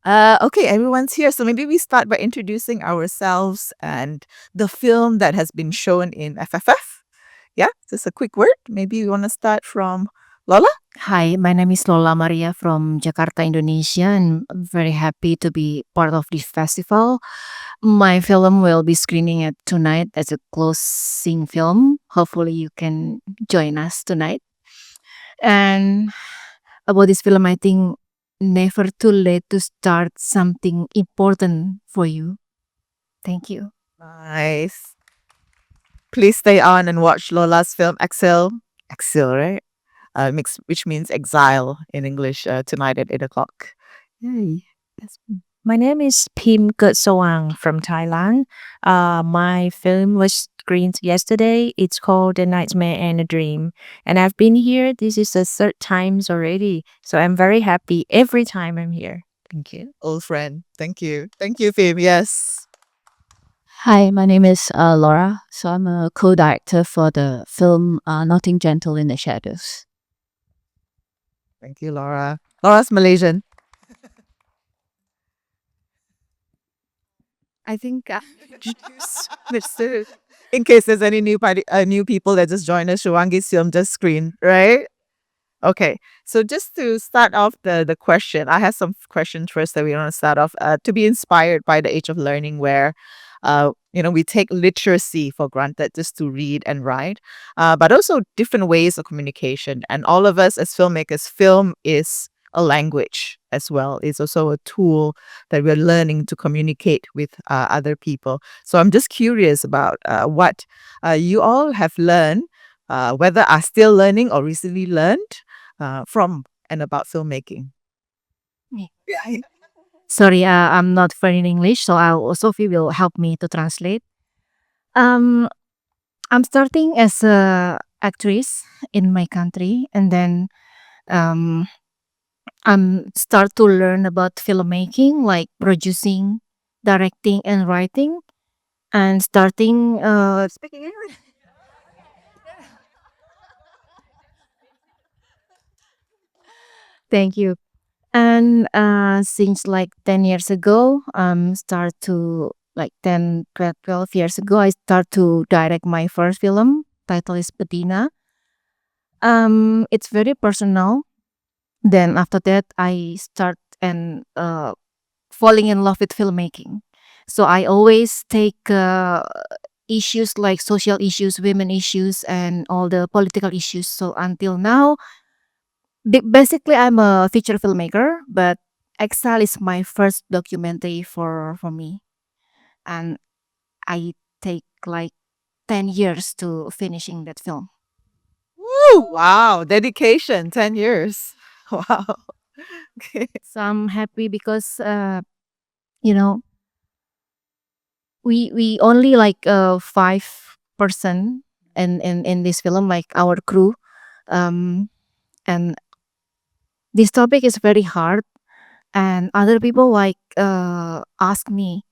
Okay, everyone's here. So maybe we start by introducing ourselves and the film that has been shown in FFF. Yeah, just a quick word. Maybe we want to start from Lola. Hi, my name is Lola Maria from Jakarta, Indonesia, and I'm very happy to be part of this festival. My film will be screening it tonight as a closing film. Hopefully, you can join us tonight. And about this film, I think never too late to start something important for you. Thank you. Nice. Please stay on and watch Lola's film EKSIL. EKSIL, right? Which means exile in English, tonight at 8 o'clock. Yay. Yes. My name is Koetsawang from Thailand. My film was screened yesterday. It's called The Nightmare and a Dream. And I've been here. This is the third times already. So I'm very happy every time I'm here. Thank you. Old friend. Thank you. Thank you, Fim. Yes. Hi, my name is Laura. So I'm a co-director for the film Nothing Gentle in the Shadows. Thank you, Laura. Laura's Malaysian. I think In case there's any new people that just joined us, Shuvangi's film just screened, right? Okay, so just to start off the question, I have some questions first that we want to start off. To be inspired by the age of learning, where, we take literacy for granted just to read and write, but also different ways of communication. And all of us as filmmakers, film is a language as well. It's also a tool that we're learning to communicate with other people. So I'm just curious about what you all have learned, whether are still learning or recently learned from and about filmmaking. Me. Yeah. Sorry, I'm not fluent in English, so Sophie will help me to translate. Um, I'm starting as a actress in my country, and then um, I'm start to learn about filmmaking, like producing, directing, and writing, and starting. Speaking English. Thank you. And since like 10 years ago, start to like 10, 12 years ago, I start to direct my first film. Title is Bedina. It's very personal. Then after that, I start and falling in love with filmmaking. So I always take issues like social issues, women issues, and all the political issues. So until now, basically, I'm a feature filmmaker, but Exile is my first documentary for me, and I take like 10 years to finishing that film. Woo! Wow, dedication, 10 years. Wow. Okay. So I'm happy because you know we only like 5 person in this film, like our crew, um, and this topic is very hard, and other people like ask me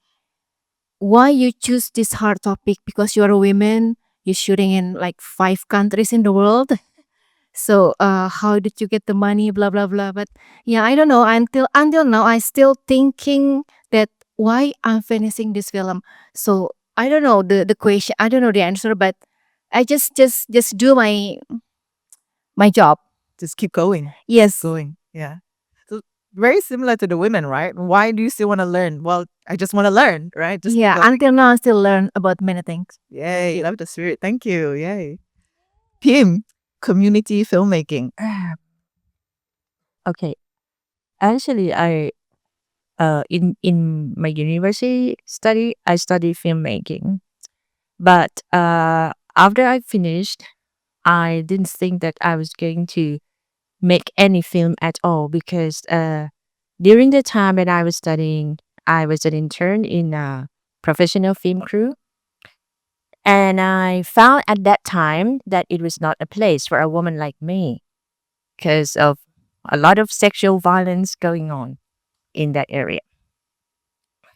why you choose this hard topic because you're a woman, you're shooting in like 5 countries in the world. So how did you get the money, blah blah blah. But yeah, I don't know, until now I still thinking that why I'm finishing this film. So I don't know the question, I don't know the answer, but I just do my job. Just keep going. Yes. Going. Yeah. So very similar to the women, right? Why do you still want to learn? Well, I just want to learn, right? Just keep Yeah, going. until now I still learn about many things. Yay. Love the spirit. Thank you. Yay. Pim, community filmmaking. Okay. Actually, in my university study, I study filmmaking. But after I finished, I didn't think that I was going to make any film at all because during the time that I was studying, I was an intern in a professional film crew. And I found at that time that it was not a place for a woman like me because of a lot of sexual violence going on in that area.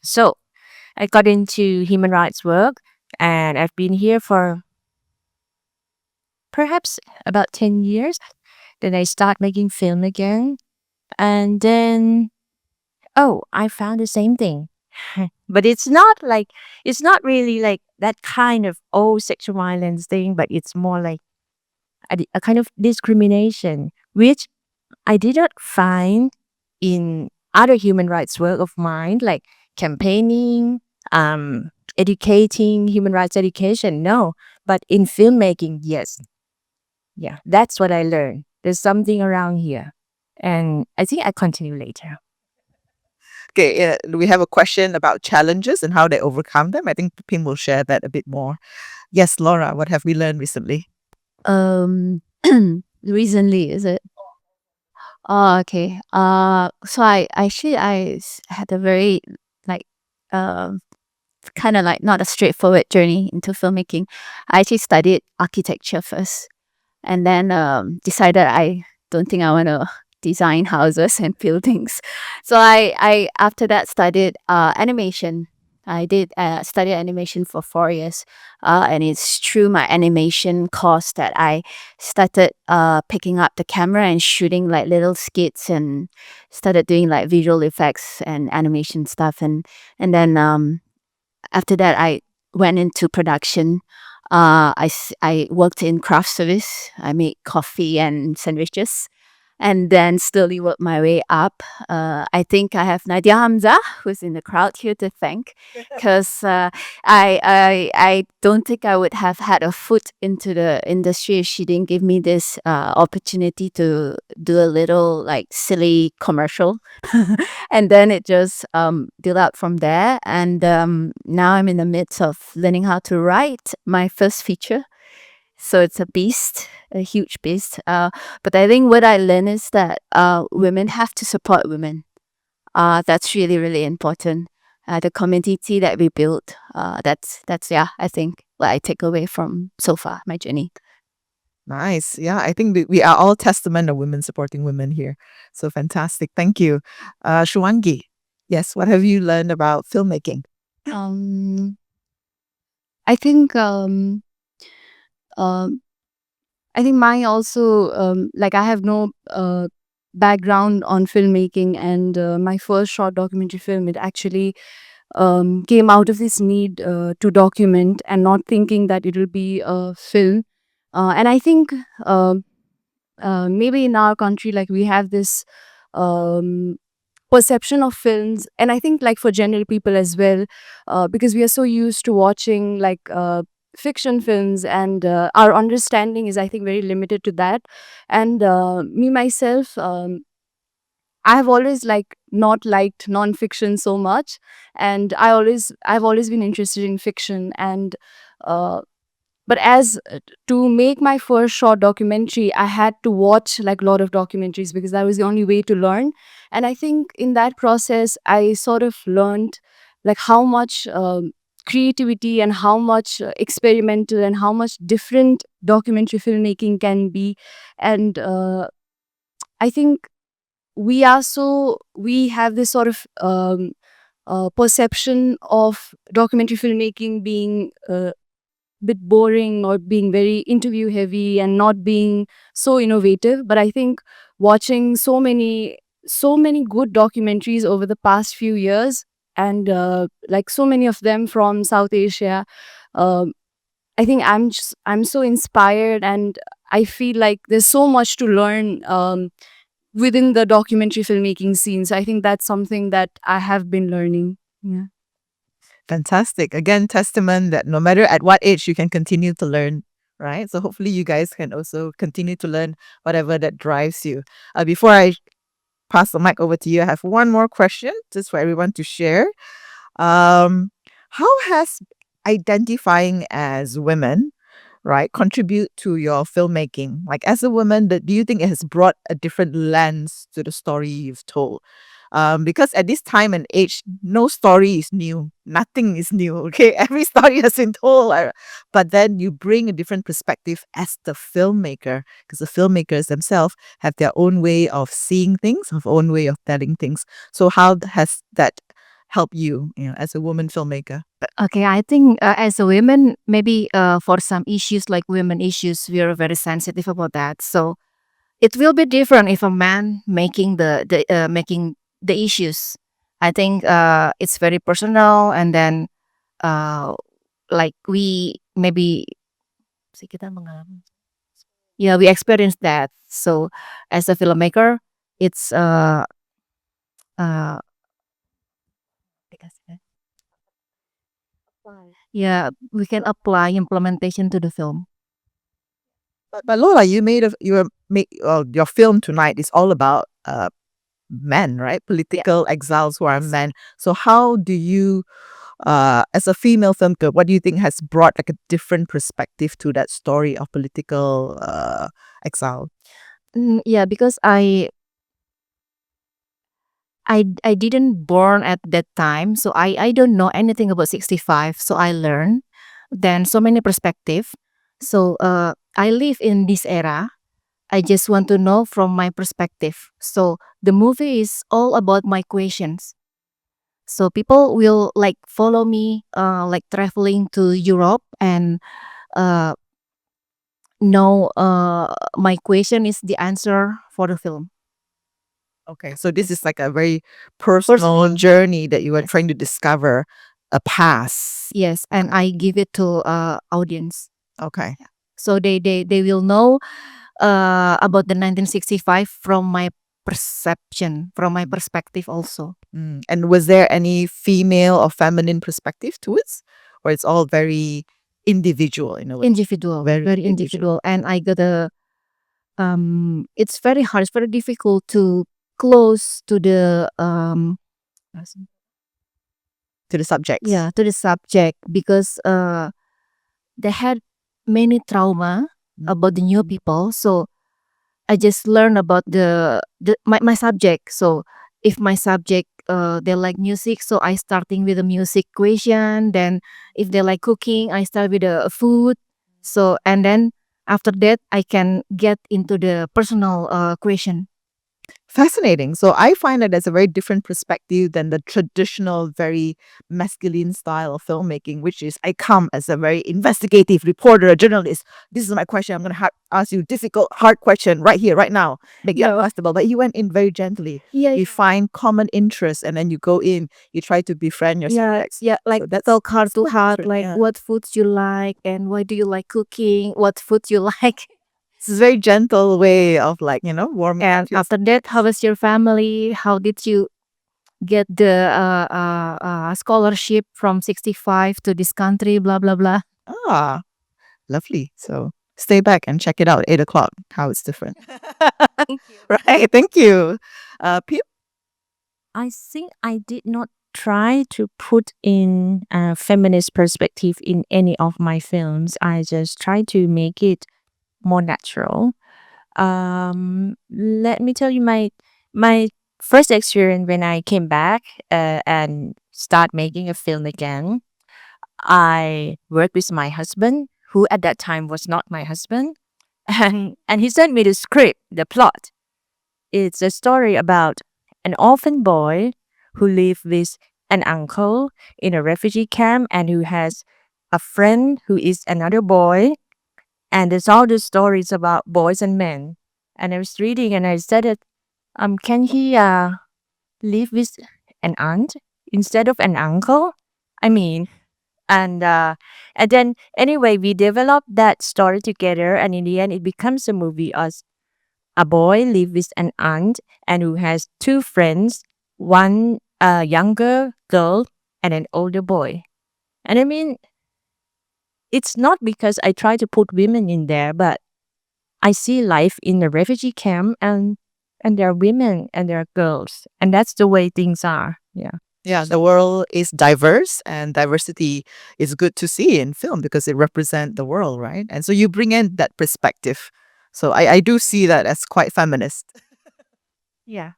So I got into human rights work and I've been here for perhaps about 10 years. Then I start making film again. And then oh, I found the same thing. But it's not like, it's not really like that kind of old sexual violence thing, but it's more like a kind of discrimination, which I did not find in other human rights work of mine, like campaigning, educating, human rights education. No, but in filmmaking, yes. Yeah, that's what I learned. There's something around here. And I think I continue later. Okay, we have a question about challenges and how they overcome them. I think Pim will share that a bit more. Yes, Laura, what have we learned recently? Um, recently, is it? Oh, okay. So I had a very like um kind of like not a straightforward journey into filmmaking. I actually studied architecture first, and then decided I don't think I want to design houses and buildings. So I after that studied animation. I did study animation for 4 years, and it's through my animation course that I started picking up the camera and shooting like little skits and started doing like visual effects and animation stuff, and then after that I went into production. I worked in craft service. I made coffee and sandwiches, and then slowly worked my way up. I think I have Nadia Hamza, who's in the crowd here, to thank, because I don't think I would have had a foot into the industry if she didn't give me this opportunity to do a little like silly commercial, and then it just built up from there. And now I'm in the midst of learning how to write my first feature. So it's a beast, a huge beast. But I think what I learned is that women have to support women. That's really, really important. The community that we built, that's yeah, I think what I take away from so far, my journey. Nice. Yeah, I think we are all testament of women supporting women here. So fantastic. Thank you. Shuvangi, yes, what have you learned about filmmaking? Um, I think um, I think mine also like I have no background on filmmaking, and my first short documentary film, it actually came out of this need to document and not thinking that it will be a film. And I think maybe in our country, like we have this um, perception of films, and I think like for general people as well, because we are so used to watching like fiction films, and our understanding is, I think, very limited to that. And me myself, I have always like not liked non-fiction so much, and I've always been interested in fiction. And uh, but as to make my first short documentary, I had to watch like a lot of documentaries because that was the only way to learn. And I think in that process I sort of learned like how much creativity and how much experimental and how much different documentary filmmaking can be. And I think we have this sort of perception of documentary filmmaking being bit boring or being very interview heavy and not being so innovative. But I think watching so many good documentaries over the past few years, and like so many of them from South Asia, um, I think I'm so inspired, and I feel like there's so much to learn within the documentary filmmaking scene. So I think that's something that I have been learning. Yeah. Fantastic. Again, testament that no matter at what age, you can continue to learn, right? So hopefully you guys can also continue to learn whatever that drives you. Before I pass the mic over to you, I have one more question just for everyone to share. How has identifying as women, right, contribute to your filmmaking? Like as a woman, do you think it has brought a different lens to the story you've told? Because at this time and age, no story is new. Nothing is new. Okay, every story has been told. But then you bring a different perspective as the filmmaker, because the filmmakers themselves have their own way of seeing things, of own way of telling things. So how has that helped you, as a woman filmmaker? Okay, I think as a woman, maybe for some issues like women issues, we are very sensitive about that. So it will be different if a man making the issues. I think it's very personal, and then like we maybe kita mengalami. Yeah, we experienced that. So as a filmmaker, it's uh yeah, we can apply implementation to the film. But Lola, you made a your film tonight is all about men, right? Political exiles who are men. So how do you, as a female filmmaker, what do you think has brought like a different perspective to that story of political exile? Yeah, because I didn't born at that time, so I don't know anything about 65. So I learned then so many perspective. So I live in this era. I just want to know from my perspective. So the movie is all about my questions. So people will like follow me, like traveling to Europe and uh, know my question is the answer for the film. Okay, so this is like a very personal journey that you are trying to discover a past. Yes, and I give it to audience. Okay. So they will know about the 1965 from my perception, from my perspective also. And was there any female or feminine perspective to it? Or it's all very individual in a way? Individual, very individual. And I got a it's very hard, it's very difficult to close to the subjects. yeah, to the subject because they had many trauma about the new people. So I just learned about my subject. So if my subject they like music, so I starting with the music question. Then if they like cooking, I start with the food. So and then after that I can get into the personal question. Fascinating. So I find that there's a very different perspective than the traditional, very masculine style of filmmaking, which is I come as a very investigative reporter, a journalist. This is my question. I'm going to ask you difficult, hard question right here, right now. Make you uncomfortable. But you went in very gently. Yeah, You find common interests and then you go in, you try to befriend your subjects. yeah, like So that's talk heart to so heart, different, like yeah. what foods you like and why do you like cooking, what food you like. It's a very gentle way of like, warming up And to your after that, how was your family? How did you get the scholarship from 65 to this country? Blah blah blah. Ah, lovely. So stay back and check it out. 8 o'clock. How it's different. Right. Thank you. Pip. I think I did not try to put in a feminist perspective in any of my films. I just try to make it more natural. Let me tell you my first experience when I came back and start making a film again. I worked with my husband, who at that time was not my husband, and he sent me the script, the plot. It's a story about an orphan boy who lives with an uncle in a refugee camp and who has a friend who is another boy. And it's all the stories about boys and men. And I was reading and I said that, can he live with an aunt instead of an uncle? I mean, and then anyway, we developed that story together, and in the end, it becomes a movie as a boy lives with an aunt and who has two friends, one younger girl and an older boy. And I mean, it's not because I try to put women in there, but I see life in a refugee camp and there are women and there are girls. And that's the way things are. Yeah. Yeah, the world is diverse and diversity is good to see in film because it represents the world, right? And so you bring in that perspective. So I do see that as quite feminist. Yeah.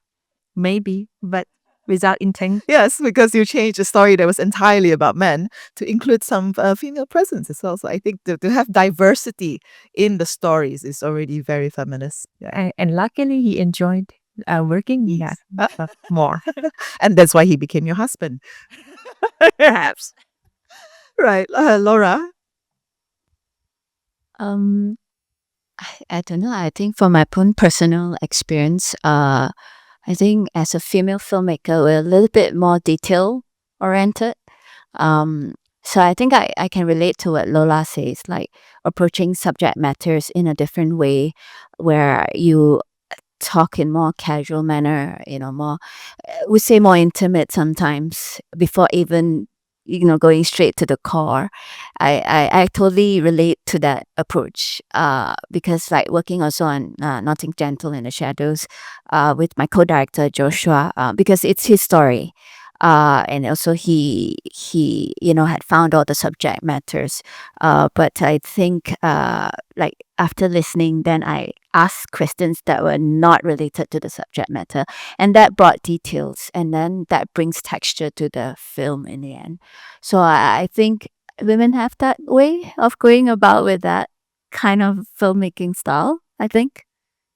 Maybe, but without intent. Yes, because you changed a story that was entirely about men to include some female presence as well. So I think to have diversity in the stories is already very feminist. Yeah. And luckily, he enjoyed working in that more. And that's why he became your husband. Perhaps. Right. Laura? I don't know. I think from my own personal experience, I think as a female filmmaker, we're a little bit more detail oriented. So I think I can relate to what Lola says, like approaching subject matters in a different way, where you talk in more casual manner, more, we say more intimate sometimes before even, going straight to the core. I totally relate to that approach, because like working also on Nothing Gentle in the Shadows, with my co-director Joshua, because it's his story. And also he had found all the subject matters, but I think like after listening, then I asked questions that were not related to the subject matter, and that brought details, and then that brings texture to the film in the end. So I think women have that way of going about with that kind of filmmaking style, I think.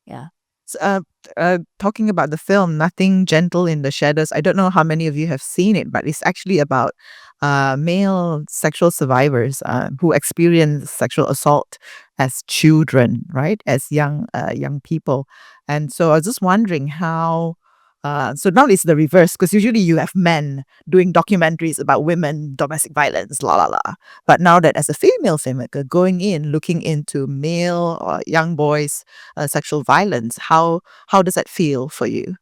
Yeah. S- talking about the film Nothing Gentle in the Shadows, I don't know how many of you have seen it, but it's actually about male sexual survivors who experience sexual assault as children, right? As young people. And so I was just wondering how. So now it's the reverse, because usually you have men doing documentaries about women, domestic violence, la la la. But now that as a female filmmaker going in, looking into male or young boys sexual violence. How does that feel for you?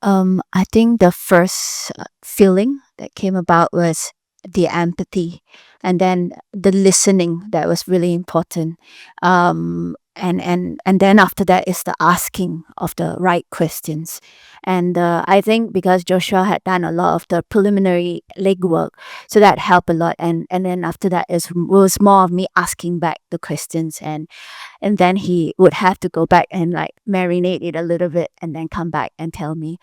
I think the first feeling that came about was the empathy, and then the listening that was really important. And then after that is the asking of the right questions. And I think because Joshua had done a lot of the preliminary legwork, so that helped a lot. And then after that was more of me asking back the questions, and then he would have to go back and like marinate it a little bit and then come back and tell me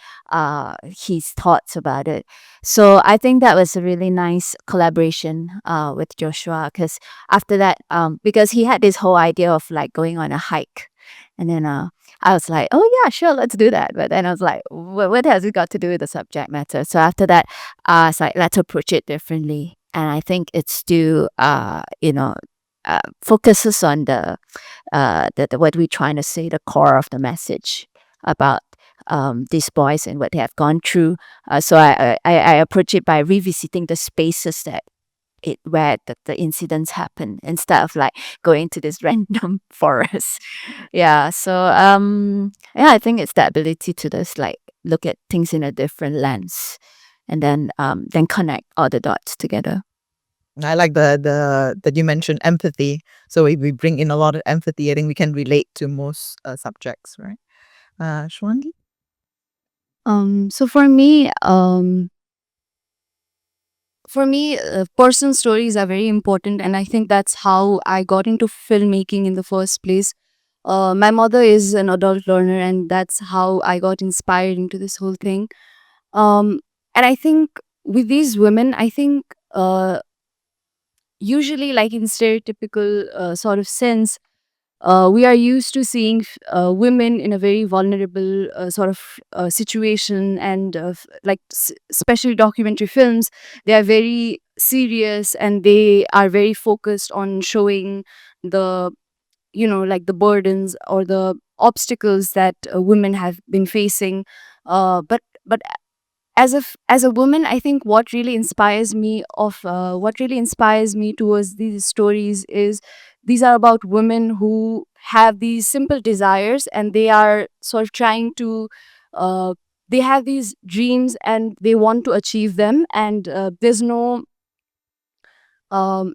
his thoughts about it. So I think that was a really nice collaboration with Joshua, because after that, because he had this whole idea of like going on a hike, and then I was like, oh yeah, sure, let's do that. But then I was like, what has it got to do with the subject matter? So after that, I was like, let's approach it differently. And I think it's still, focuses on the what we're trying to say, the core of the message about these boys and what they have gone through. So I approach it by revisiting the spaces that where the incidents happen, instead of like going to this random forest. Yeah. So yeah, I think it's the ability to just like look at things in a different lens, and then connect all the dots together. I like the that you mentioned empathy. So if we bring in a lot of empathy, I think we can relate to most subjects, right? Shwangi? So for me, personal stories are very important, and I think that's how I got into filmmaking in the first place. My mother is an adult learner, and that's how I got inspired into this whole thing. And I think with these women, I think usually, like in stereotypical sort of sense, we are used to seeing women in a very vulnerable sort of situation, and especially documentary films, they are very serious and they are very focused on showing the, like the burdens or the obstacles that women have been facing. But as a woman, I think what really inspires me towards these stories is these are about women who have these simple desires, and they are sort of trying to uh, they have these dreams and they want to achieve them, and there's no um,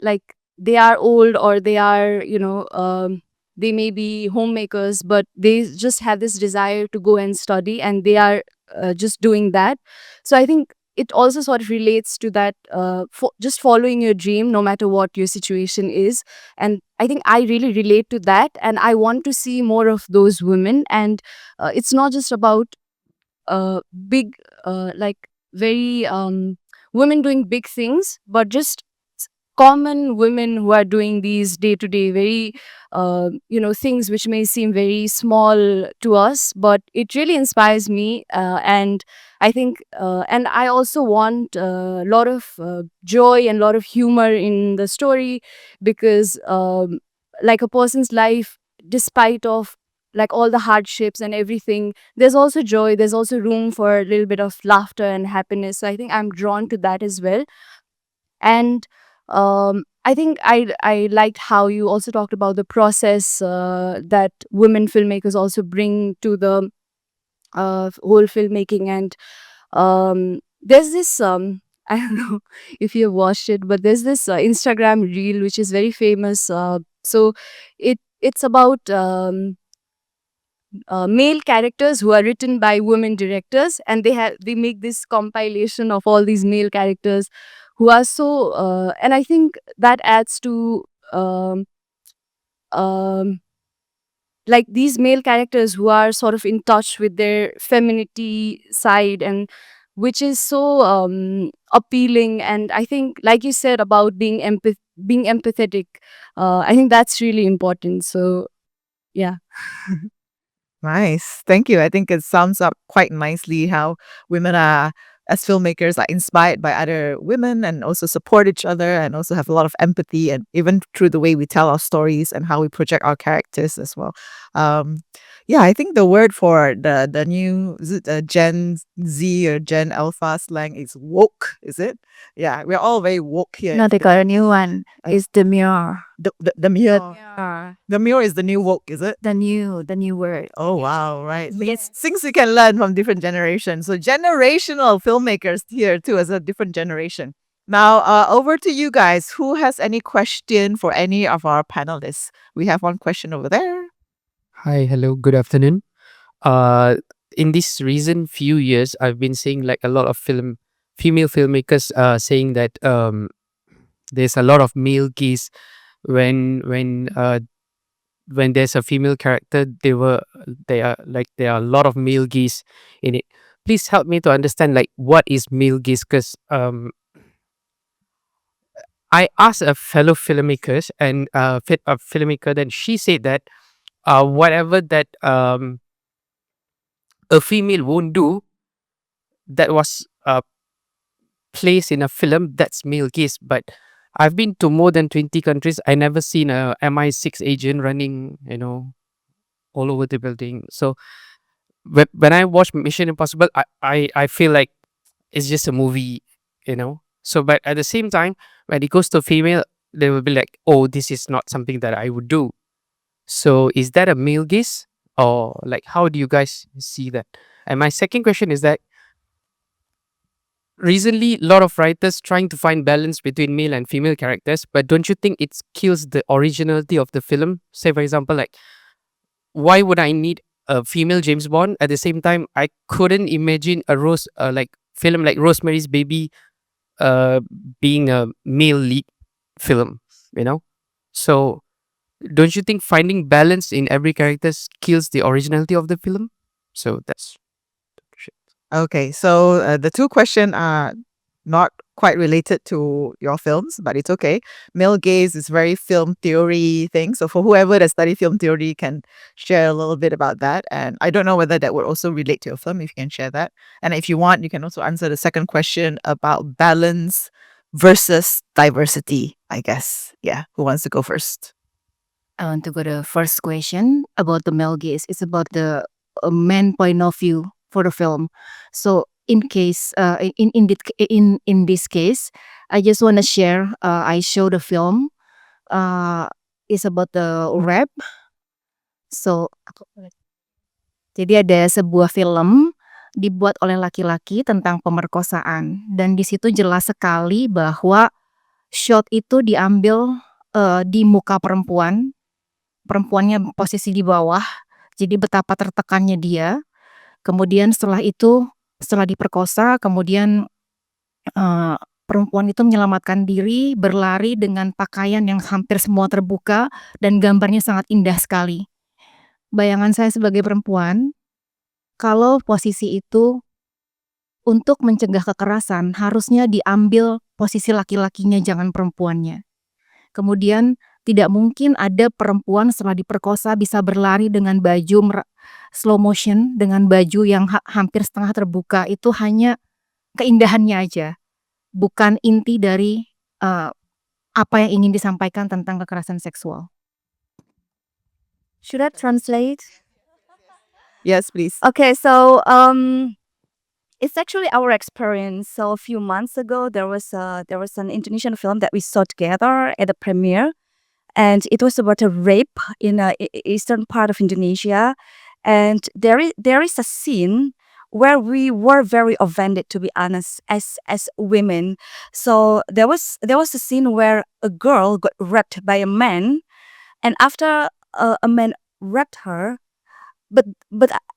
like they are old, or they are, they may be homemakers, but they just have this desire to go and study, and they are just doing that. So I think it also sort of relates to that, just following your dream no matter what your situation is. And I think I really relate to that, and I want to see more of those women. And it's not just about big, like very women doing big things, but just common women who are doing these day to day very things which may seem very small to us, but it really inspires me. And I think and I also want a lot of joy and a lot of humor in the story, because like a person's life, despite of like all the hardships and everything, there's also joy, there's also room for a little bit of laughter and happiness. So I think I'm drawn to that as well. And I think I liked how you also talked about the process that women filmmakers also bring to the whole filmmaking. And there's this I don't know if you've watched it, but there's this Instagram reel which is very famous. So it's about male characters who are written by women directors, and they make this compilation of all these male characters who are so and I think that adds to um, um, like these male characters who are sort of in touch with their femininity side, and which is so appealing. And I think, like you said about being empathetic, I think that's really important. So yeah. Nice. Thank you. I think it sums up quite nicely how women are, as filmmakers, are inspired by other women and also support each other and also have a lot of empathy, and even through the way we tell our stories and how we project our characters as well. Um, yeah, I think the word for the new, is it Gen Z or Gen Alpha slang is woke, is it? Yeah, we're all very woke here. No, they got a new one. Uh, It's the mirror. The mirror, Mirror. the mirror is the new woke, is it? The new word. Oh wow, right. Things we can learn from different generations. So generational filmmakers here too as a different generation. Now, over to you guys. Who has any question for any of our panelists? We have one question over there. Hi, hello, good afternoon. In this recent few years, I've been seeing like a lot of female filmmakers saying that there's a lot of male gaze when there's a female character. There are a lot of male gaze in it. Please help me to understand like what is male gaze, because I asked a fellow filmmakers and a filmmaker, then she said that whatever that a female won't do that was placed in a film, that's male gaze. But I've been to more than 20 countries. I never seen a MI6 agent running, all over the building. So when I watch Mission Impossible, I feel like it's just a movie, So, but at the same time, when it goes to female, they will be like, oh, this is not something that I would do. So, is that a male gaze, or like how do you guys see that? And my second question is that recently, a lot of writers trying to find balance between male and female characters, but don't you think it kills the originality of the film? Say, for example, like why would I need a female James Bond? At the same time, I couldn't imagine a film like Rosemary's Baby uh being a male lead film, So don't you think finding balance in every character kills the originality of the film? So that's shit. Okay, so the two questions are not quite related to your films, but it's okay. Male gaze is very film theory thing. So for whoever that study film theory can share a little bit about that. And I don't know whether that would also relate to your film, if you can share that. And if you want, you can also answer the second question about balance versus diversity, I guess. Yeah, who wants to go first? I want to go to the first question about the male gaze. It's about the man point of view for the film. So in case in this case, I just want to share. I show the film. It's about the rap. So jadi ada sebuah film dibuat oleh laki-laki tentang pemerkosaan, dan di situ jelas sekali bahwa shot itu diambil di muka perempuan. Perempuannya posisi di bawah, jadi betapa tertekannya dia. Kemudian setelah itu, setelah diperkosa, kemudian perempuan itu menyelamatkan diri, berlari dengan pakaian yang hampir semua terbuka, dan gambarnya sangat indah sekali. Bayangan saya sebagai perempuan, kalau posisi itu untuk mencegah kekerasan, harusnya diambil posisi laki-lakinya, jangan perempuannya. Kemudian tidak mungkin ada perempuan setelah diperkosa bisa berlari dengan baju slow motion, dengan baju yang hampir setengah terbuka. Itu hanya keindahannya aja, bukan inti dari apa yang ingin disampaikan tentang kekerasan seksual. Should I translate? Yes, please. Okay, so it's actually our experience. So a few months ago, there was an Indonesian film that we saw together at the premiere, and it was about a rape in a eastern part of Indonesia, and there is a scene where we were very offended, to be honest, as women. So there was a scene where a girl got raped by a man, and after a man raped her, but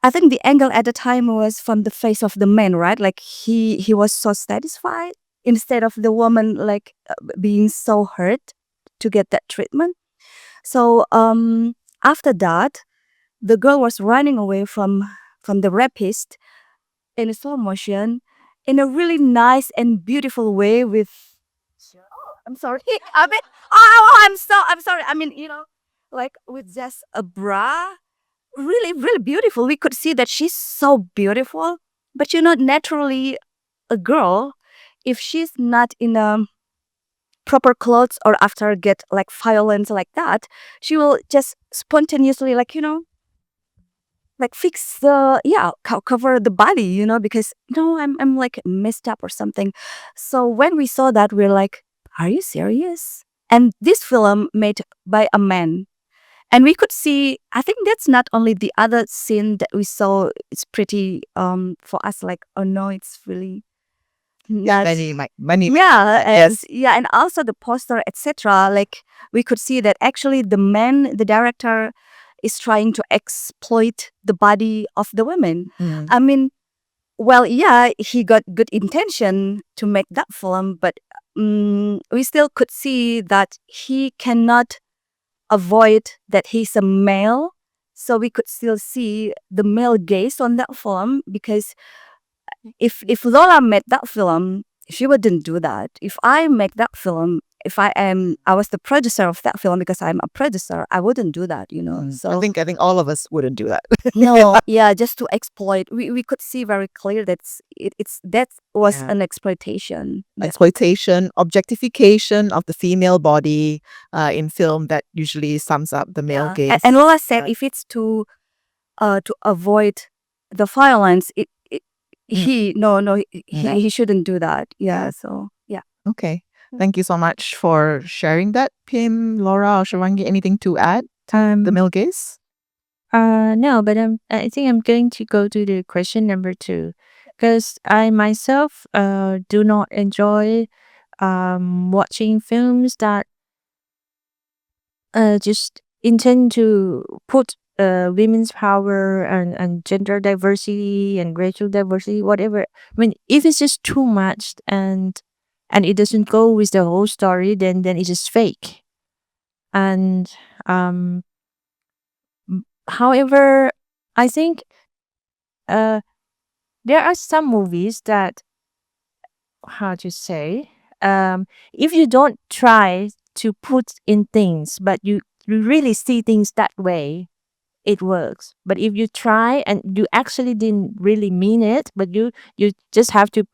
I think the angle at the time was from the face of the man, right? Like he was so satisfied instead of the woman like being so hurt to get that treatment. So after that, the girl was running away from the rapist in slow motion in a really nice and beautiful way with I'm sorry. I mean, I'm sorry. I mean, like with just a bra, really, really beautiful. We could see that she's so beautiful, but naturally, a girl, if she's not in a proper clothes or after get like violence like that, she will just spontaneously like fix the cover the body, because no, I'm like messed up or something. So when we saw that, we're like, are you serious? And this film made by a man, and we could see, I think that's not only the other scene that we saw, it's pretty for us like, oh no, it's really not. Many. Yeah, Yes. and also the poster, etc. Like we could see that actually the director is trying to exploit the body of the women. Mm. I mean, well, yeah, he got good intention to make that film, but we still could see that he cannot avoid that he's a male. So we could still see the male gaze on that film, because if Lola made that film, she wouldn't do that. If I make that film, if I was the producer of that film, because I'm a producer, I wouldn't do that, So I think all of us wouldn't do that. no, yeah, just to exploit. We could see very clear that was Yeah. an exploitation. Yeah. Exploitation, objectification of the female body in film that usually sums up the male Yeah. gaze. And Lola said if it's to avoid the violence, he shouldn't do that. Yeah. So yeah. Okay. Thank you so much for sharing that, Pim, Laura, or Shuvangi. Anything to add to the male gaze? No, but I think I'm going to go to the question number 2, because I myself do not enjoy watching films that just intend to put women's power and gender diversity and racial diversity, whatever. I mean, if it's just too much and it doesn't go with the whole story, then it's just fake. And however, I think there are some movies that, how to say, if you don't try to put in things, but you really see things that way, it works. But if you try and you actually didn't really mean it, but you just have to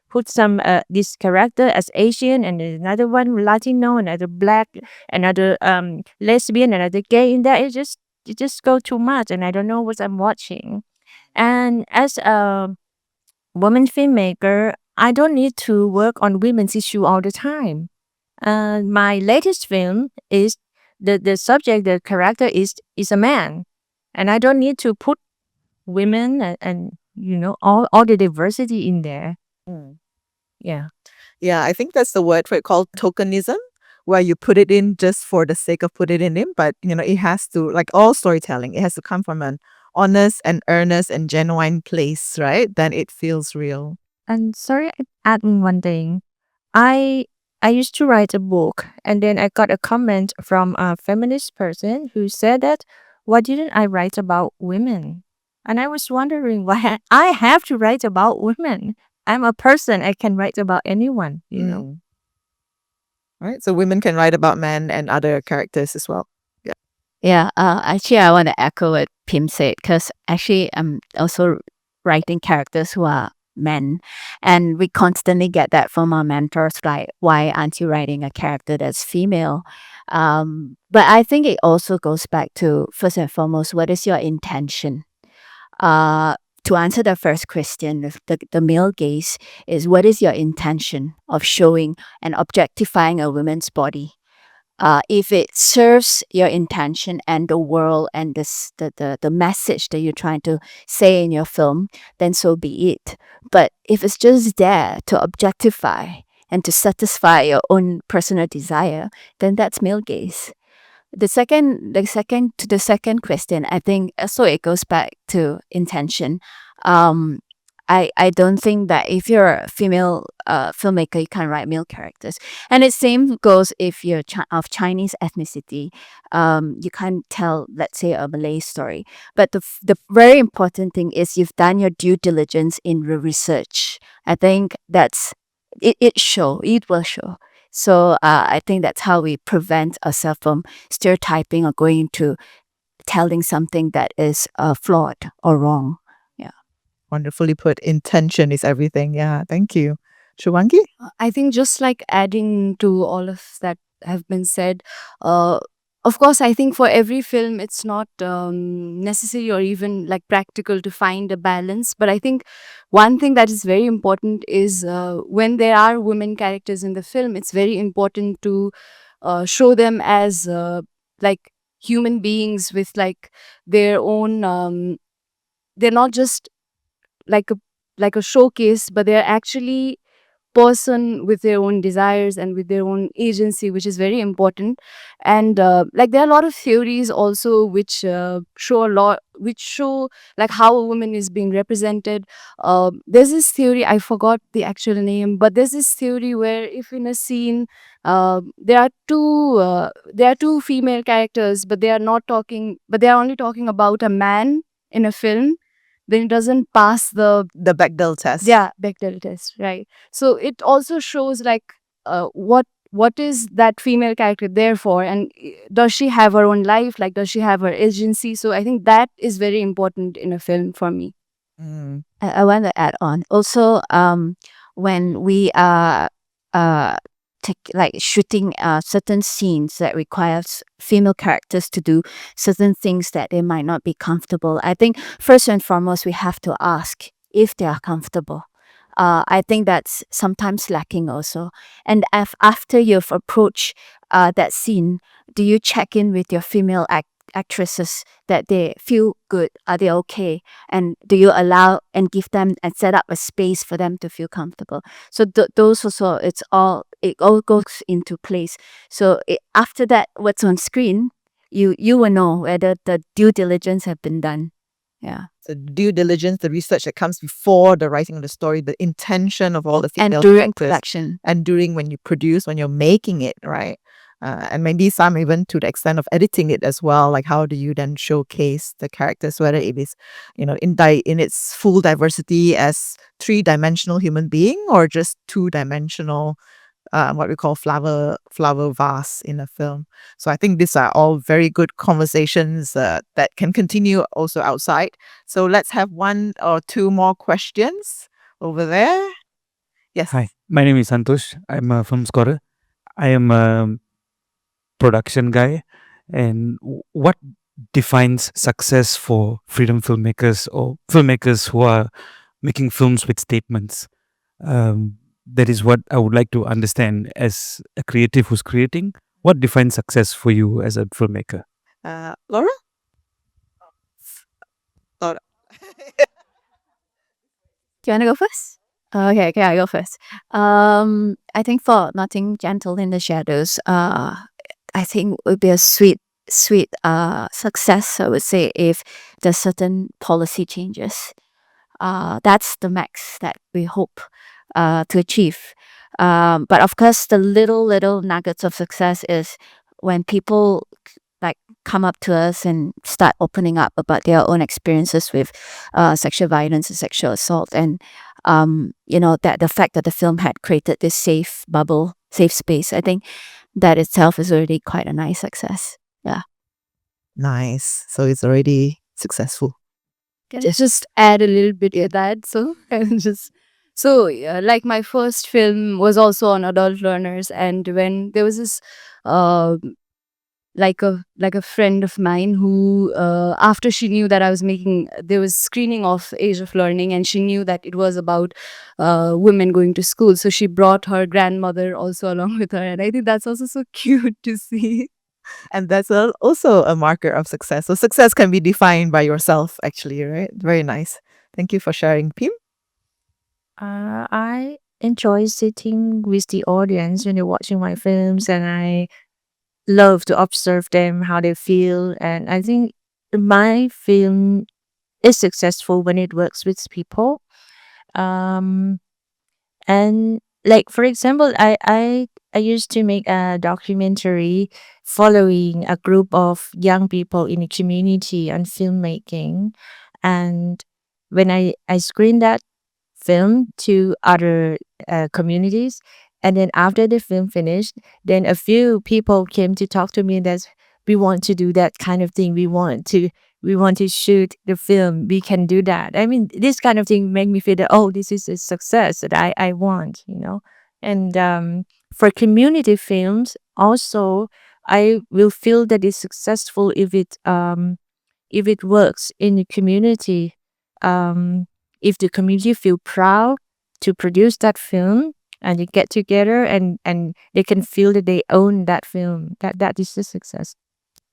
put some this character as Asian and another one Latino, another black, another lesbian, another gay in there, it just go too much, and I don't know what I'm watching. And as a woman filmmaker, I don't need to work on women's issue all the time. My latest film is the subject, the character is a man, and I don't need to put women and all the diversity in there. Yeah. Yeah, I think that's the word for it, called tokenism, where you put it in just for the sake of putting it in. But, it has to, like all storytelling, it has to come from an honest and earnest and genuine place, right? Then it feels real. And sorry, adding one thing. I used to write a book, and then I got a comment from a feminist person who said that, why didn't I write about women? And I was wondering why I have to write about women. I'm a person. I can write about anyone, Right? So women can write about men and other characters as well. Yeah, actually, I want to echo what Pim said, because actually, I'm also writing characters who are men, and we constantly get that from our mentors, like, why aren't you writing a character that's female? But I think it also goes back to, first and foremost, what is your intention? To answer the first question, the male gaze is, what is your intention of showing and objectifying a woman's body? If it serves your intention and the world and the message that you're trying to say in your film, then so be it. But if it's just there to objectify and to satisfy your own personal desire, then that's male gaze. The second question, I think also it goes back to intention. Um, I don't think that if you're a female filmmaker, you can write male characters, and the same goes if you're of Chinese ethnicity. You can't tell, let's say, a Malay story. But the very important thing is you've done your due diligence in the research. I think that's it. It will show. So I think that's how we prevent ourselves from stereotyping or going into telling something that is flawed or wrong. Wonderfully put. Intention is everything. Yeah, thank you. Shuvangi? I think just like adding to all of that have been said, of course, I think for every film, it's not necessary or even like practical to find a balance. But I think one thing that is very important is when there are women characters in the film, it's very important to show them as like human beings with like their own. They're not just like a showcase, but they're actually person with their own desires and with their own agency, which is very important. And like there are a lot of theories also which show like how a woman is being represented. There's this theory, I forgot the actual name, but there's this theory where if in a scene there are two female characters, but they are only talking about a man in a film, then it doesn't pass the Bechdel test. Bechdel test, right? So it also shows like what is that female character there for, and does she have her own life? Like, does she have her agency? So I think that is very important in a film for me. Mm. I want to add on also, when we are shooting certain scenes that requires female characters to do certain things that they might not be comfortable, I think first and foremost we have to ask if they are comfortable. I think that's sometimes lacking also. And after you've approached that scene, do you check in with your female actresses that they feel good? Are they okay? And do you allow and give them and set up a space for them to feel comfortable? So those also, it all goes into place. So after that, what's on screen, you will know whether the due diligence have been done. Yeah. The due diligence, the research that comes before the writing of the story, the intention of all the female And during characters, production. and during when you produce, when you're making it, right? And maybe some even to the extent of editing it as well. Like, how do you then showcase the characters, whether it is, in its full diversity as 3-dimensional human being or just 2-dimensional, what we call flower vase in a film. So I think these are all very good conversations that can continue also outside. So let's have one or two more questions over there. Yes. Hi, my name is Santosh. I'm a film scorer. I am a production guy. And what defines success for freedom filmmakers or filmmakers who are making films with statements? That is what I would like to understand as a creative who's creating. What defines success for you as a filmmaker? Laura? Laura. Do you want to go first? Okay, I go first. I think for Nothing Gentle in the Shadows, I think it would be a sweet success, I would say, if there's certain policy changes. That's the max that we hope to achieve. But of course, the little nuggets of success is when people like come up to us and start opening up about their own experiences with sexual violence and sexual assault, and that the fact that the film had created this safe bubble, safe space, I think that itself is already quite a nice success. Yeah. Nice. So it's already successful. Can I just add a little bit to that? Like my first film was also on adult learners, and when there was this like a friend of mine who after she knew that I was making, there was screening of Age of Learning, and she knew that it was about women going to school, so she brought her grandmother also along with her, and I think that's also so cute to see. And that's also a marker of success. So success can be defined by yourself, actually, right? Very nice. Thank you for sharing, Pim. I enjoy sitting with the audience when they're watching my films, and I love to observe them, how they feel. And I think my film is successful when it works with people. Um, and like for example, I used to make a documentary following a group of young people in a community on filmmaking, and when I screened that film to other communities, and then after the film finished, then a few people came to talk to me that we want to do that kind of thing, we want to shoot the film, we can do that. I mean, this kind of thing make me feel that, oh, this is a success that I want, you know. And for community films also, I will feel that it's successful if it works in the community, um, if the community feel proud to produce that film, and they get together and they can feel that they own that film, that is a success.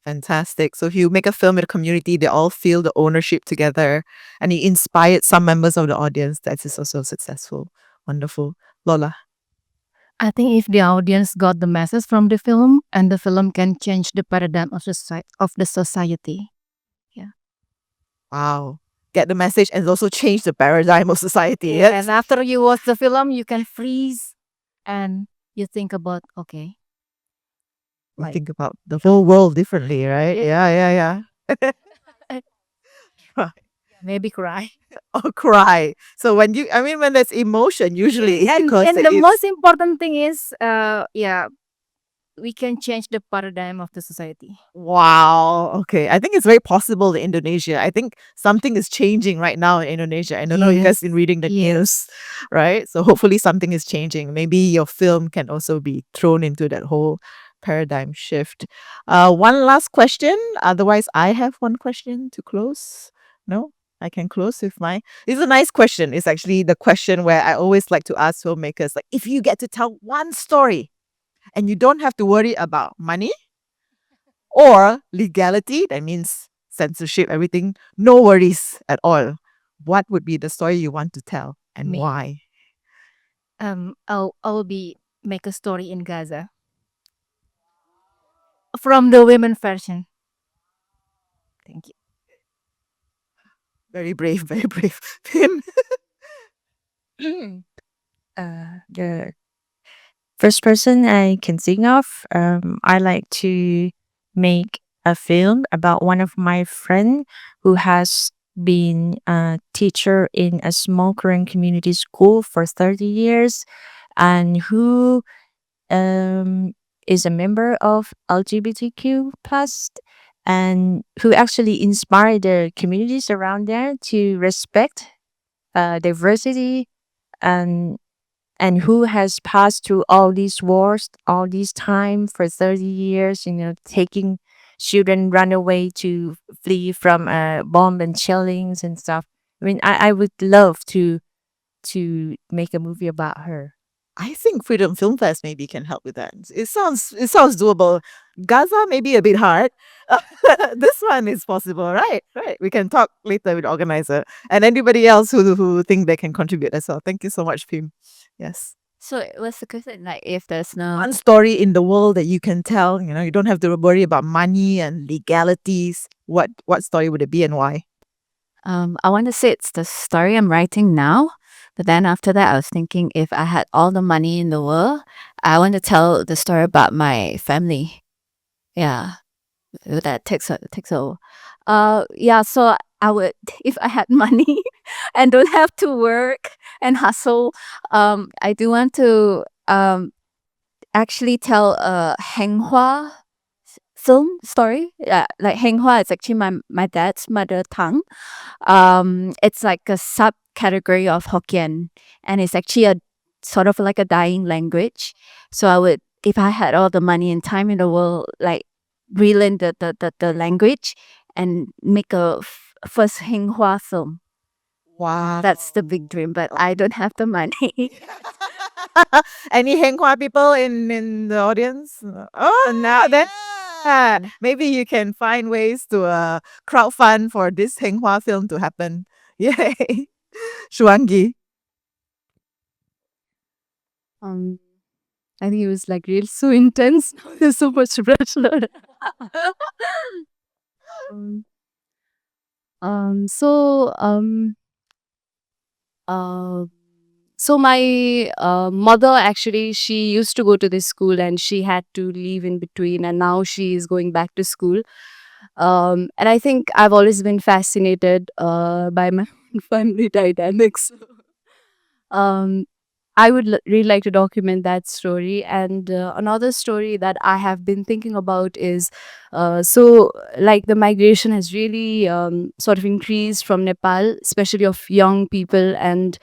Fantastic. So if you make a film with a community, they all feel the ownership together, and you inspired some members of the audience. That is also successful. Wonderful. Lola. I think if the audience got the message from the film, and the film can change the paradigm of the society. Wow. Get the message and also change the paradigm of society. And after you watch the film, you can freeze and you think about, okay, You like- think about the whole world differently, right? Yeah. Right. maybe cry. Or cry. So when there's emotion, usually And because the it's- most important thing is, we can change the paradigm of the society. Wow. Okay. I think it's very possible in Indonesia. I think something is changing right now in Indonesia. I don't know if you guys been reading the news, right? So hopefully something is changing. Maybe your film can also be thrown into that whole paradigm shift. One last question. Otherwise, I have one question to close. No? I can close with my. It's a nice question. It's actually the question where I always like to ask filmmakers, like, if you get to tell one story and you don't have to worry about money or legality, that means censorship, everything, no worries at all, what would be the story you want to tell and Me. why? I'll make a story in Gaza from the women version. Thank you. Very brave, very brave. Pim. The first person I can think of, I like to make a film about one of my friend who has been a teacher in a small Korean community school for 30 years, and who is a member of LGBTQ plus, and who actually inspired the communities around there to respect diversity, and who has passed through all these wars, all this time for 30 years, you know, taking children run away to flee from bomb and shellings and stuff. I mean, I would love to make a movie about her. I think Freedom Film Fest maybe can help with that. It sounds doable. Gaza may be a bit hard. This one is possible, right? Right. We can talk later with the organizer and anybody else who think they can contribute as well. Thank you so much, Pim. Yes. So what's the question? Like, if there's no One story in the world that you can tell, you don't have to worry about money and legalities. What story would it be and why? I want to say it's the story I'm writing now. But then after that, I was thinking, if I had all the money in the world, I want to tell the story about my family. Yeah, that takes a yeah. So I would, if I had money and don't have to work and hustle, I do want to actually tell a Henghua film story. Yeah, like Henghua is actually my dad's mother tongue. It's like a subcategory of Hokkien, and it's actually a sort of like a dying language. So I would, if I had all the money and time in the world, like relearn the language and make a first Hinghua film. Wow. That's the big dream, but I don't have the money. Any Henghua people in the audience? Oh, now then. Maybe you can find ways to crowdfund for this Henghua film to happen. Yay. Shuvangi. I think it was like real so intense. There's so much pressure. So so my mother, actually, she used to go to this school and she had to leave in between, and now she is going back to school. And I think I've always been fascinated by my family dynamics. um, I would really like to document that story. And another story that I have been thinking about is so, like, the migration has really sort of increased from Nepal, especially of young people. And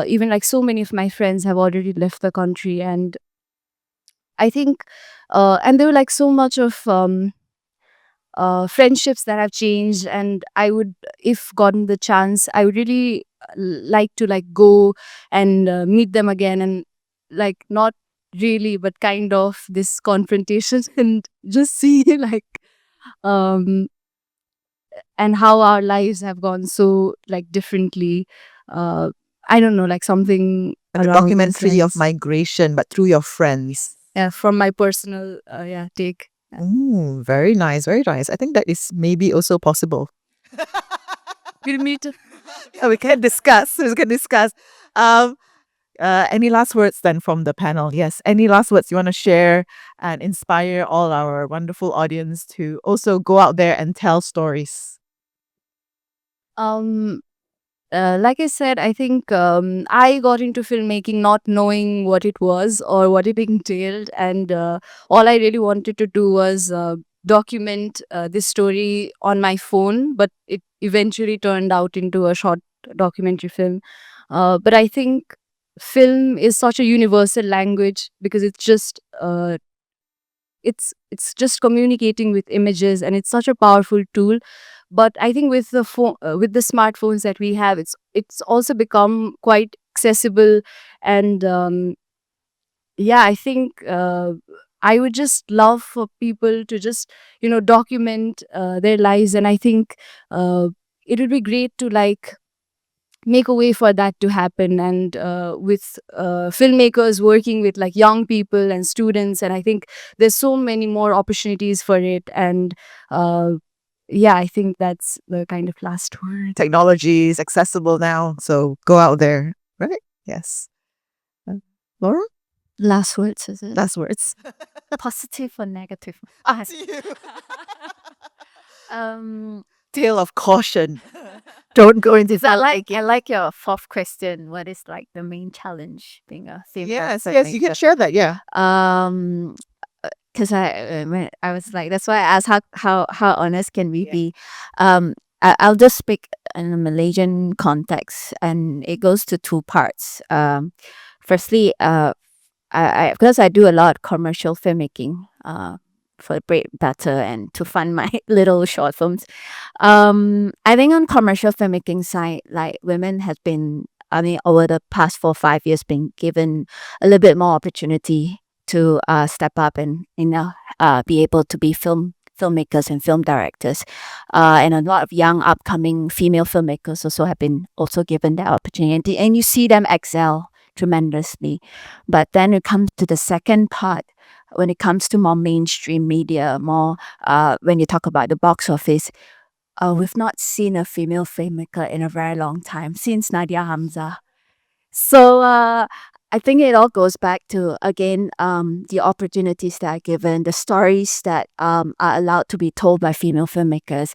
even like so many of my friends have already left the country. And I think, and there were like so much of friendships that have changed. And I would, if gotten the chance, I would really like to like go and meet them again, and like not really but kind of this confrontation and just see like um and how our lives have gone so like differently. I don't know, like something A around documentary those of lines. migration, but through your friends. Yeah, from my personal take. Very nice, very nice. I think that is maybe also possible. We'll meet. Yeah, we can discuss. We can discuss. Any last words then from the panel? Yes. Any last words you want to share and inspire all our wonderful audience to also go out there and tell stories? Like I said, I think I got into filmmaking not knowing what it was or what it entailed, and all I really wanted to do was document this story on my phone, but it eventually turned out into a short documentary film. But I think film is such a universal language because it's just communicating with images, and it's such a powerful tool. But I think with the phone, with the smartphones that we have, it's also become quite accessible. And yeah, I think I would just love for people to just document their lives. And I think it would be great to like make a way for that to happen, and with filmmakers working with like young people and students. And I think there's so many more opportunities for it. And yeah, I think that's the kind of last word. Technology is accessible now, so go out there, right? Yes. Laura? Last words, is it? Last words. Positive or negative? Up to you. Um, Tale of caution. Don't go into I like filmmaking. your fourth question. What is like the main challenge being a film Yes, you can share that. Yeah. Because I was like, that's why I asked how honest can we Yeah. be. I'll just speak in a Malaysian context, and it goes to two parts. Firstly, I because I do a lot of commercial filmmaking for bread butter and to fund my little short films. I think on commercial filmmaking side, like women has been, I mean, over the past 4 or 5 years, been given a little bit more opportunity to step up and be able to be filmmakers and film directors, and a lot of young upcoming female filmmakers also have been also given that opportunity, and you see them excel tremendously. But then it comes to the second part, when it comes to more mainstream media, more when you talk about the box office, we've not seen a female filmmaker in a very long time, since Nadia Hamza. So I think it all goes back to, again, the opportunities that are given, the stories that are allowed to be told by female filmmakers.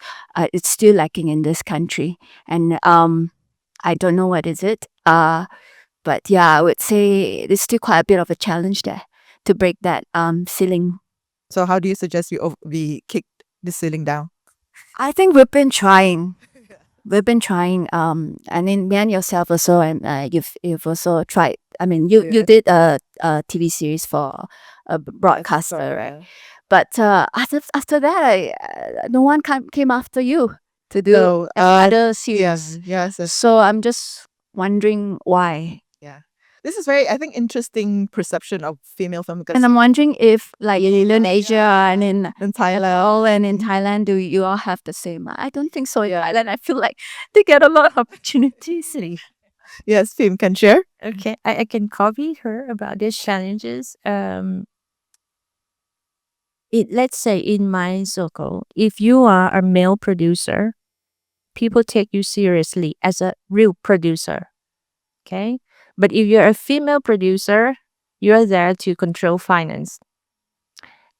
It's still lacking in this country. And I don't know what is it. But yeah, I would say there's still quite a bit of a challenge there to break that ceiling. So how do you suggest we kick the ceiling down? I think we've been trying. We've been trying. And then me and yourself also, and you've also tried. I mean, you did a TV series for a broadcaster, right? But after that, no one came after you to do So, another yes, series. yes. So I'm just wondering why. Yeah. This is very, I think, interesting perception of female filmmakers And I'm wondering if, like in Indonesia and in in Thailand. Nepal and in Thailand, do you all have the same? I don't think so. In Thailand, I feel like they get a lot of opportunities. Yes, Film can share. Okay, I can copy her about these challenges. Let's say in my circle, if you are a male producer, people take you seriously as a real producer. Okay, but if you're a female producer, you're there to control finance.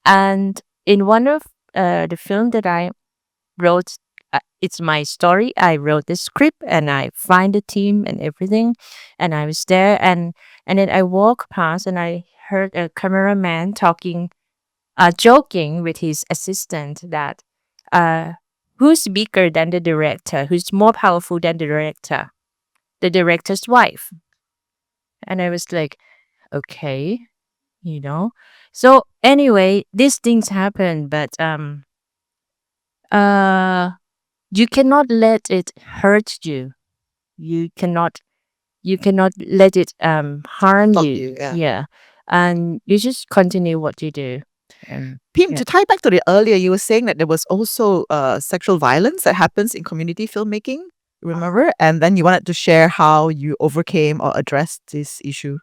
And in one of the film that I wrote, it's my story. I wrote the script and I find the team and everything, and I was there, and then I walk past and I heard a cameraman talking, joking with his assistant that, who's bigger than the director, who's more powerful than the director's wife. And I was like, okay, you know. So anyway, these things happen, but uh you cannot let it hurt you. You cannot let it harm Stop you. you, yeah. Yeah. And you just continue what you do. Pim, Yeah. to tie back to the earlier, you were saying that there was also sexual violence that happens in community filmmaking, remember? And then you wanted to share how you overcame or addressed this issue.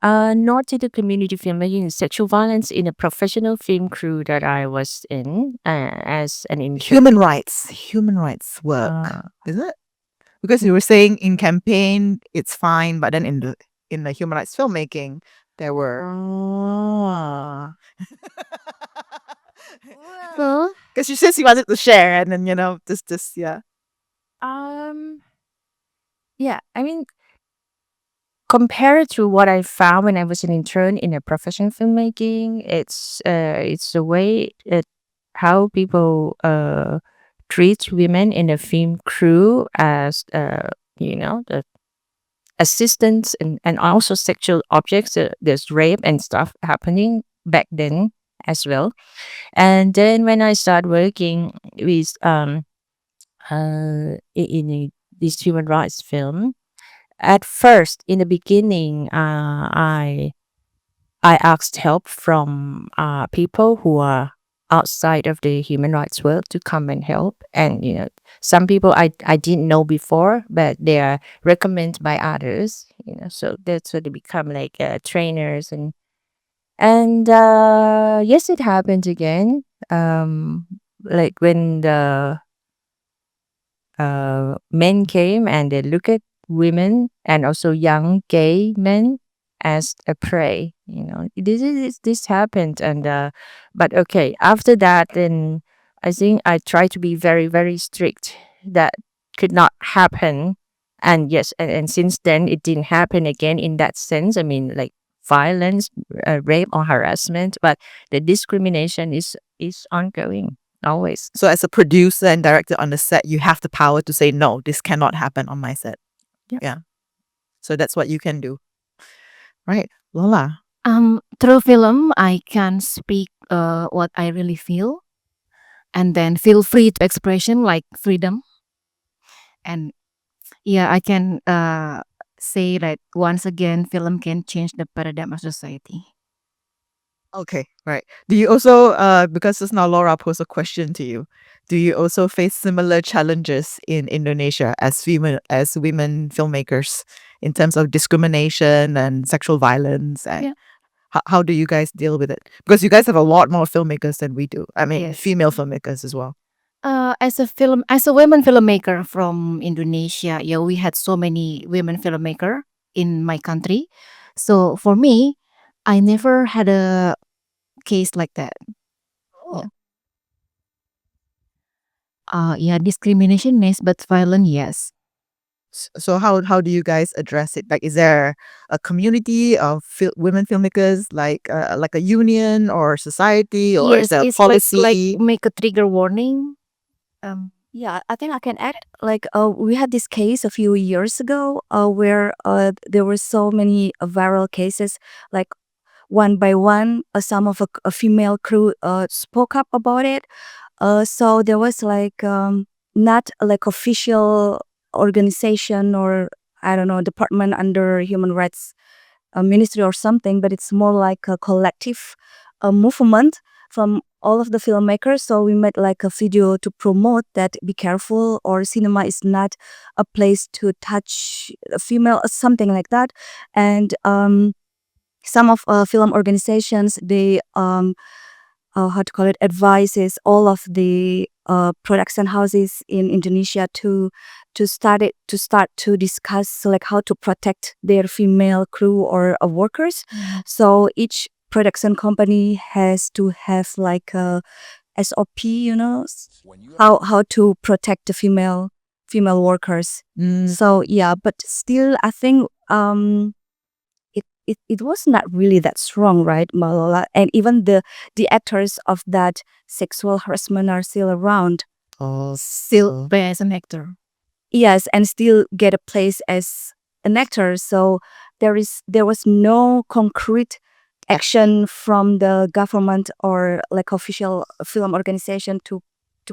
Not in the community filmmaking, sexual violence in a professional film crew that I was in, as an intern. Human rights work, Uh, is it? Because you were saying in campaign it's fine, but then in the human rights filmmaking there were Huh? because she says she wanted to share, and then this yeah. um, yeah, I mean, compared to what I found when I was an intern in a professional filmmaking, it's the way how people treat women in a film crew as the assistants and also sexual objects. There's rape and stuff happening back then as well. And then when I started working with in this human rights film, at first in the beginning, I asked help from people who are outside of the human rights world to come and help. And some people I didn't know before, but they are recommended by others. So that's what they become like trainers and yes, it happened again. Like when the men came and they look at women and also young gay men as a prey. This happened, and but okay. After that, then I think I tried to be very very strict. That could not happen, and yes, and since then it didn't happen again in that sense. I mean, like violence, rape or harassment, but the discrimination is ongoing always. So as a producer and director on the set, you have the power to say no, this cannot happen on my set. Yeah. Yeah. So that's what you can do. Right. Lola. Through film, I can speak what I really feel, and then feel free to expression like freedom. And yeah, I can say that once again, film can change the paradigm of society. Okay, right. Do you also, because just now Laura posed a question to you, do you also face similar challenges in Indonesia as women filmmakers in terms of discrimination and sexual violence? And Yeah. how do you guys deal with it? Because you guys have a lot more filmmakers than we do. I mean, Yes. female filmmakers as well. As a women filmmaker from Indonesia, yeah, we had so many women filmmaker in my country. So for me, I never had a case like that. Yeah, discrimination yes, but violent yes. So how do you guys address it? Like, is there a community of women filmmakers, like a union or society, or is Yes, there a it's like policy? make a trigger warning. Yeah, I think I can add. Like, we had this case a few years ago, where there were so many viral cases. Like, one by one, some of a female crew spoke up about it. So there was like not like official organization or I don't know department under human rights ministry or something, but it's more like a collective movement from all of the filmmakers. So we made like a video to promote that be careful, or cinema is not a place to touch a female, something like that. And some of film organizations, they how to call it, advises all of the production houses in Indonesia to start to discuss like how to protect their female crew or workers. So each production company has to have like a SOP, how to protect the female workers. So yeah, but still I think it was not really that strong, right, Malola? And even the actors of that sexual harassment are still around. Still play as an actor. Yes, and still get a place as an actor. So there was no concrete action from the government or like official film organization to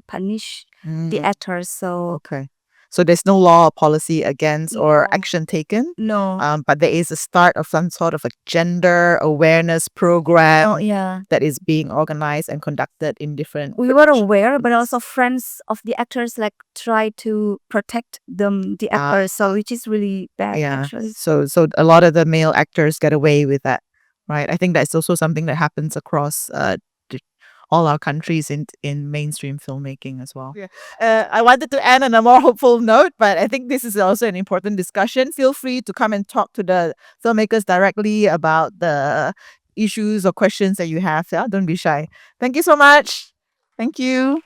punish the actors. So Okay. So there's no law or policy against or No. action taken, no, but there is a start of some sort of a gender awareness program no, yeah. that is being organized and conducted in different. We were aware, but also friends of the actors like try to protect them, the actors. So which is really bad, Yeah. actually. So a lot of the male actors get away with that, right? I think that's also something that happens across all our countries in mainstream filmmaking as well. Yeah. I wanted to end on a more hopeful note, but I think this is also an important discussion. Feel free to come and talk to the filmmakers directly about the issues or questions that you have. Yeah, don't be shy. Thank you so much. Thank you.